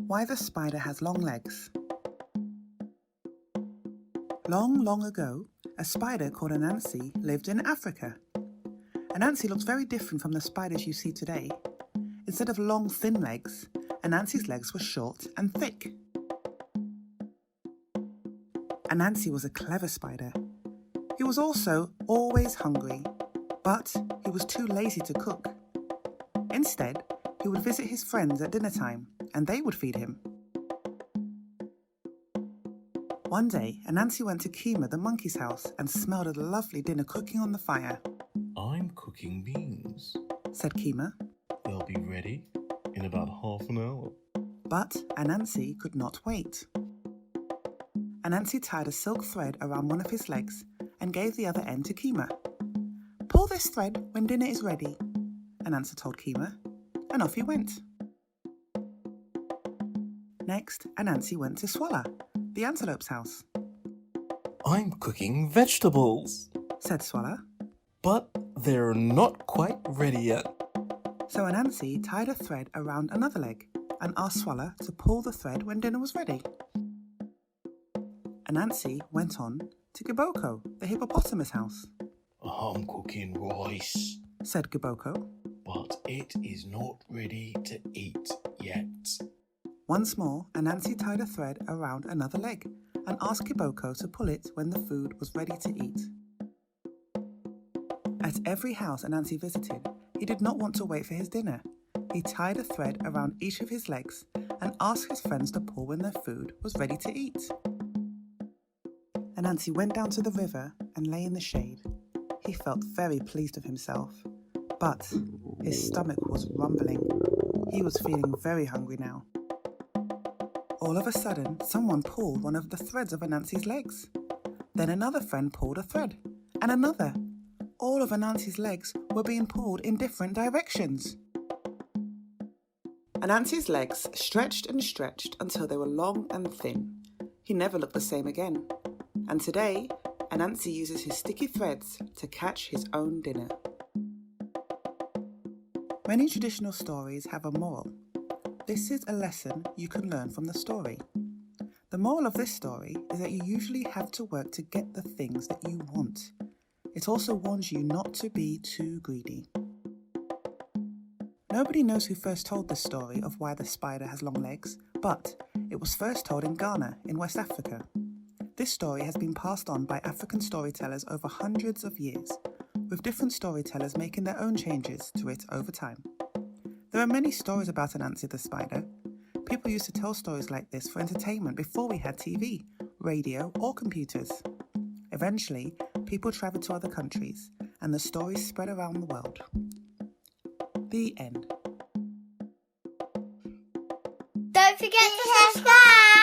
Why the spider has long legs. Long, long ago, a spider called Anansi lived in Africa. Anansi looked very different from the spiders you see today. Instead of long, thin legs, Anansi's legs were short and thick. Anansi was a clever spider. He was also always hungry, but he was too lazy to cook. Instead, he would visit his friends at dinner time, and they would feed him. One day, Anansi went to Kima the monkey's house and smelled a lovely dinner cooking on the fire. "I'm cooking beans," said Kima. "They'll be ready in about half an hour." But Anansi could not wait. Anansi tied a silk thread around one of his legs and gave the other end to Kima. "Pull this thread when dinner is ready," Anansi told Kima, and off he went. Next, Anansi went to Swallow, the antelope's house. "I'm cooking vegetables," said Swallow. "But they're not quite ready yet." So Anansi tied a thread around another leg and asked Swallow to pull the thread when dinner was ready. Anansi went on to Giboko, the hippopotamus house. "I'm cooking rice," said Giboko. "but it is not ready to eat yet." Once more, Anansi tied a thread around another leg and asked Giboko to pull it when the food was ready to eat. At every house Anansi visited, he did not want to wait for his dinner. He tied a thread around each of his legs and asked his friends to pull when their food was ready to eat. Anansi went down to the river and lay in the shade. He felt very pleased with himself, but his stomach was rumbling. He was feeling very hungry now. All of a sudden, someone pulled one of the threads of Anansi's legs. Then another friend pulled a thread, and another. All of Anansi's legs were being pulled in different directions. Anansi's legs stretched and stretched until they were long and thin. He never looked the same again. And today, Anansi uses his sticky threads to catch his own dinner. Many traditional stories have a moral. This is a lesson you can learn from the story. The moral of this story is that you usually have to work to get the things that you want. It also warns you not to be too greedy. Nobody knows who first told the story of why the spider has long legs, but it was first told in Ghana, in West Africa. This story has been passed on by African storytellers over hundreds of years, with different storytellers making their own changes to it over time. There are many stories about Anansi the Spider. People used to tell stories like this for entertainment before we had TV, radio, or computers. Eventually, people travelled to other countries, and the stories spread around the world. The end. Don't forget to subscribe!